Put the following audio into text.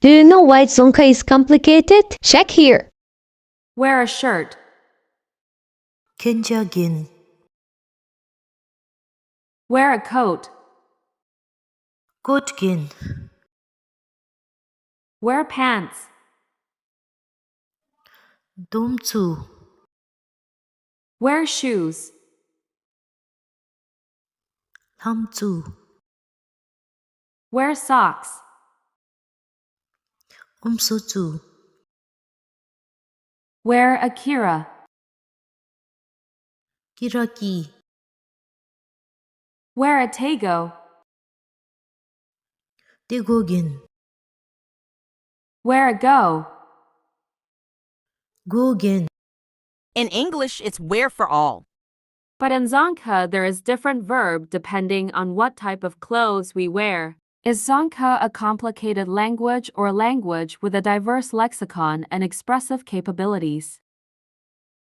Do you know why Dzongkha is complicated? Check here. Wear a shirt. 겐자긴, Wear a coat. 꽃긴, Wear pants. 돔추, Wear shoes. 함추, Wear socks. 음소추, Wear a kira. 기라기, Wear a tago. 떼고긴, Wear a go. 고긴. In English, it's wear for all. But in Dzongkha, there is different verb depending on what type of clothes we wear. Is Dzongkha a complicated language or a language with a diverse lexicon and expressive capabilities?